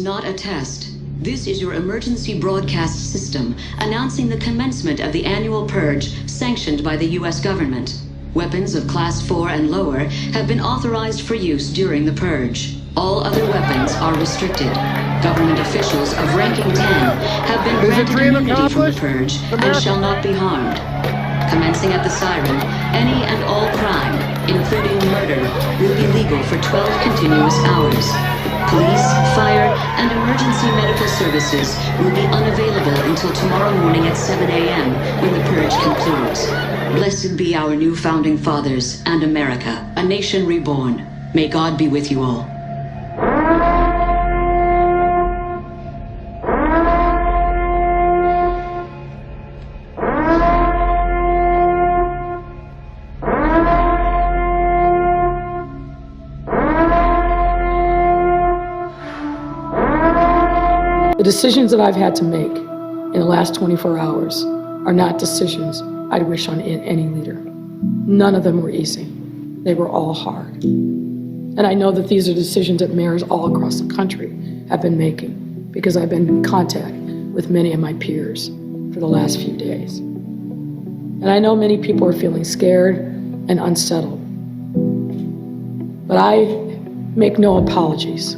not a test. This is your emergency broadcast system announcing the commencement of the annual Purge sanctioned by the U.S. government. Weapons of Class 4 and lower have been authorized for use during the Purge. All other weapons are restricted. Government officials of ranking 10 have been granted immunity from the Purge and shall not be harmed. Commencing at the siren, any and all crime, including murder, will be legal for 12 continuous hours. Police, fire, and emergency medical services will be unavailable until tomorrow morning at 7 a.m. when the Purge concludes. Blessed be our new founding fathers and America, a nation reborn. May God be with you all. The decisions that I've had to make in the last 24 hours are not decisions I'd wish on any leader. None of them were easy. They were all hard. And I know that these are decisions that mayors all across the country have been making because I've been in contact with many of my peers for the last few days. And I know many people are feeling scared and unsettled. But I make no apologies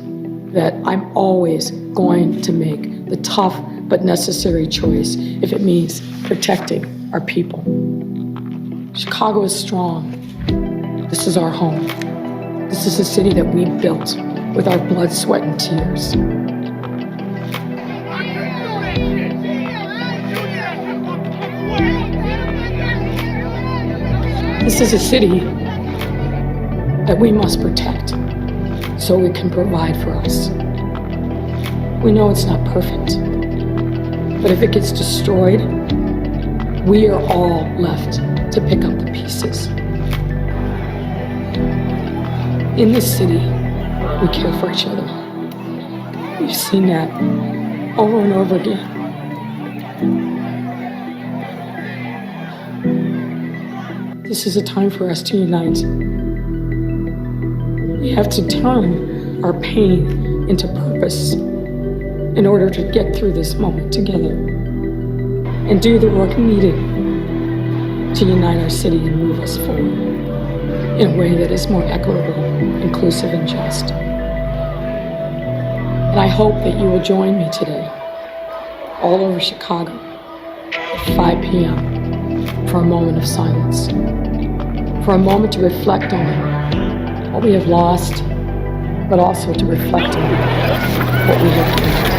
that I'm always going to make the tough but necessary choice if it means protecting our people. Chicago is strong. This is our home. This is a city that we built with our blood, sweat, and tears. This is a city that we must protect so we can provide for us. We know it's not perfect, but if it gets destroyed, we are all left to pick up the pieces. In this city, we care for each other. We've seen that over and over again. This is a time for us to unite. We have to turn our pain into purpose in order to get through this moment together and do the work needed to unite our city and move us forward in a way that is more equitable, inclusive, and just. And I hope that you will join me today, all over Chicago, at 5 p.m. for a moment of silence, for a moment to reflect on what we have lost, but also to reflect on what we have gained.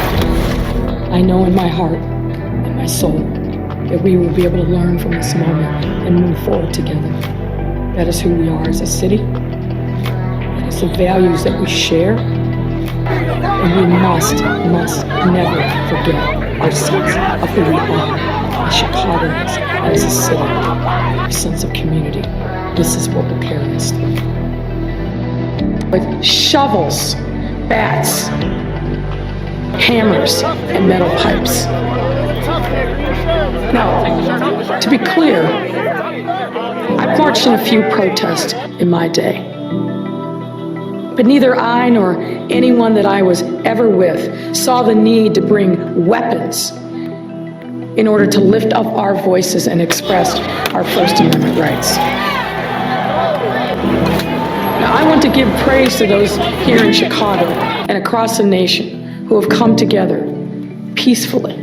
I know in my heart and my soul that we will be able to learn from this moment and move forward together. That is who we are as a city. That is the values that we share. And we must never forget our sense of who we are as Chicagoans, as a city, our sense of community. This is what will carry us through. With shovels, bats, hammers, and metal pipes. Now, to be clear, I've marched in a few protests in my day. But neither I nor anyone that I was ever with saw the need to bring weapons in order to lift up our voices and express our First Amendment rights. Now, I want to give praise to those here in Chicago and across the nation who have come together peacefully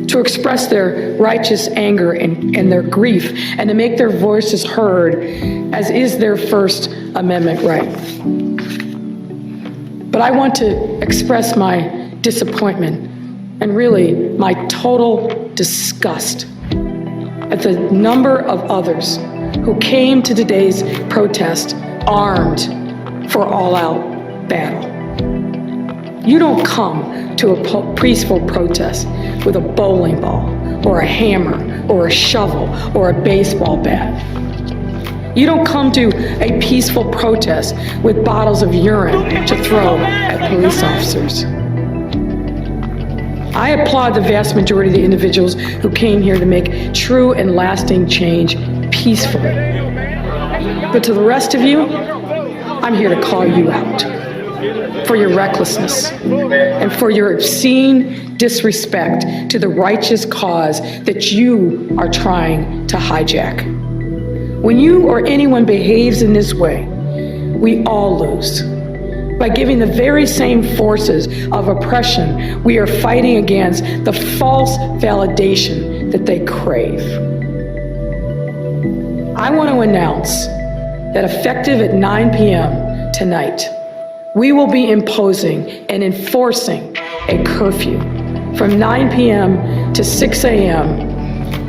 to express their righteous anger and their grief and to make their voices heard, as is their First Amendment right. But I want to express my disappointment and really my total disgust at the number of others who came to today's protest armed for all-out battle. You don't come to a peaceful protest with a bowling ball or a hammer or a shovel or a baseball bat. You don't come to a peaceful protest with bottles of urine to throw at police officers. I applaud the vast majority of the individuals who came here to make true and lasting change peacefully. But to the rest of you, I'm here to call you out. for your recklessness, and for your obscene disrespect to the righteous cause that you are trying to hijack. When you or anyone behaves in this way, we all lose. By giving the very same forces of oppression, we are fighting against the false validation that they crave. I want to announce that effective at 9 p.m. tonight, we will be imposing and enforcing a curfew from 9 p.m. to 6 a.m.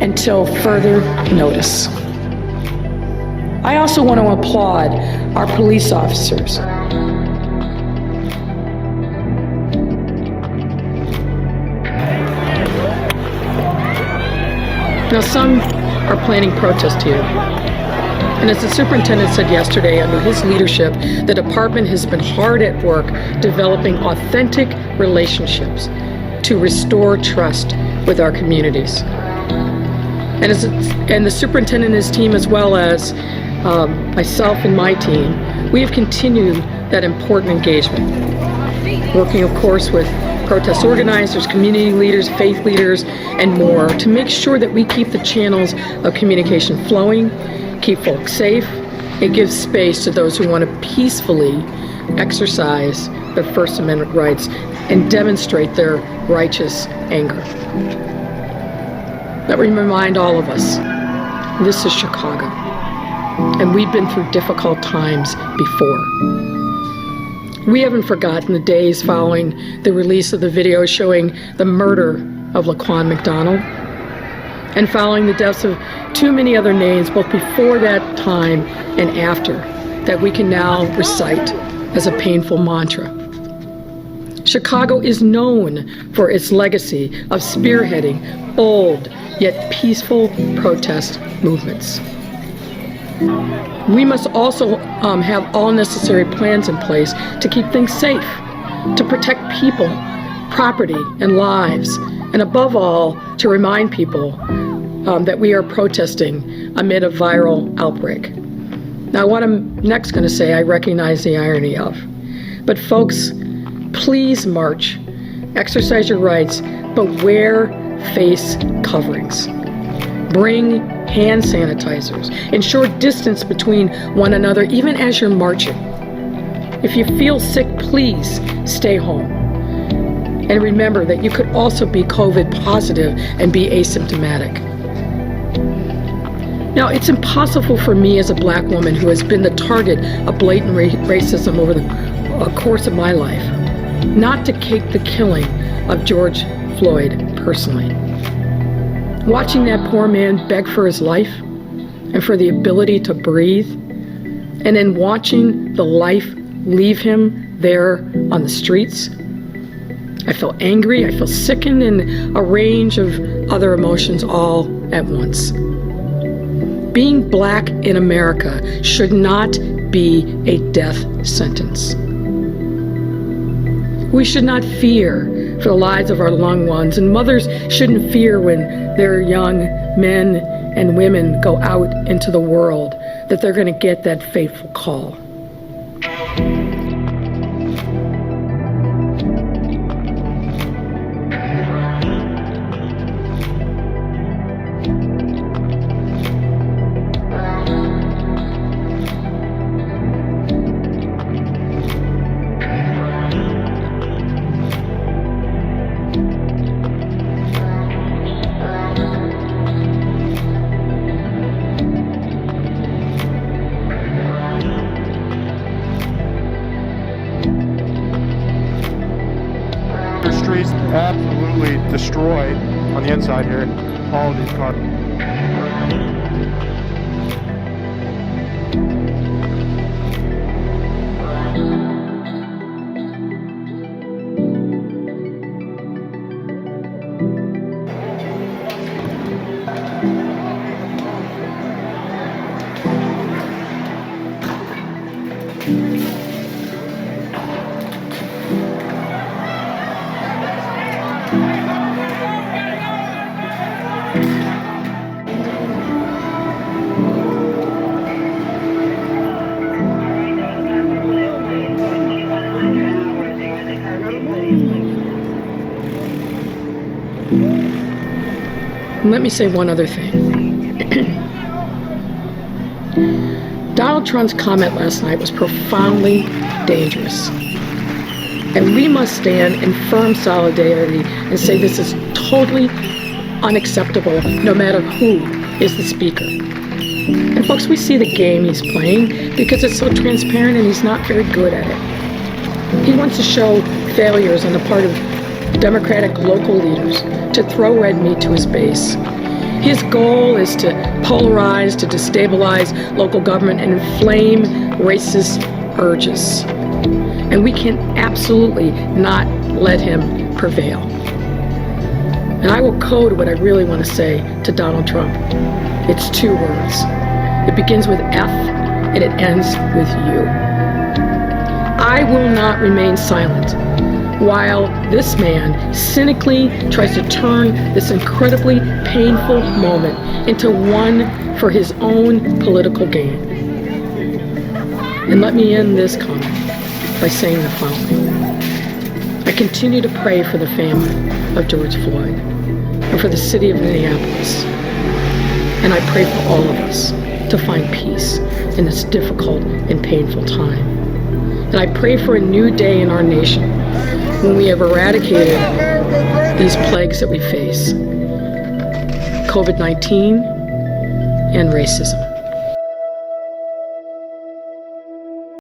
until further notice. I also want to applaud our police officers. Now, some are planning protests here. And as the superintendent said yesterday, under his leadership, the department has been hard at work developing authentic relationships to restore trust with our communities. And the superintendent and his team, as well as myself and my team, we have continued that important engagement, working, of course, with protest organizers, community leaders, faith leaders, and more to make sure that we keep the channels of communication flowing, keep folks safe, and give space to those who want to peacefully exercise their First Amendment rights and demonstrate their righteous anger. Let me remind all of us, this is Chicago, and we've been through difficult times before. We haven't forgotten the days following the release of the video showing the murder of Laquan McDonald, and following the deaths of too many other names, both before that time and after, that we can now recite as a painful mantra. Chicago is known for its legacy of spearheading bold yet peaceful protest movements. We must also have all necessary plans in place to keep things safe, to protect people, property, and lives, and above all, to remind people that we are protesting amid a viral outbreak. Now, what I'm next going to say, I recognize the irony of. But folks, please march, exercise your rights, but wear face coverings. Bring hand sanitizers. Ensure distance between one another, even as you're marching. If you feel sick, please stay home. And remember that you could also be COVID positive and be asymptomatic. Now, it's impossible for me as a Black woman who has been the target of blatant racism over the course of my life, not to take the killing of George Floyd personally. Watching that poor man beg for his life and for the ability to breathe, and then watching the life leave him there on the streets, I feel angry, I feel sickened, and a range of other emotions all at once. Being Black in America should not be a death sentence. We should not fear for the lives of our loved ones, and mothers shouldn't fear when their young men and women go out into the world that they're going to get that fateful call. Streets absolutely destroyed on the inside here. All of these cars. let me say one other thing. Donald Trump's comment last night was profoundly dangerous. And we must stand in firm solidarity and say this is totally unacceptable, no matter who is the speaker. And folks, we see the game he's playing because it's so transparent and he's not very good at it. He wants to show failures on the part of Democratic local leaders to throw red meat to his base. His goal is to polarize, to destabilize local government and inflame racist urges. And we can absolutely not let him prevail. And I will code what I really want to say to Donald Trump. It's 2 words. It begins with F and it ends with U. I will not remain silent while this man cynically tries to turn this incredibly painful moment into one for his own political gain. And let me end this comment by saying the following. I continue to pray for the family of George Floyd and for the city of Minneapolis. And I pray for all of us to find peace in this difficult and painful time. And I pray for a new day in our nation when we have eradicated these plagues that we face, COVID-19 and racism.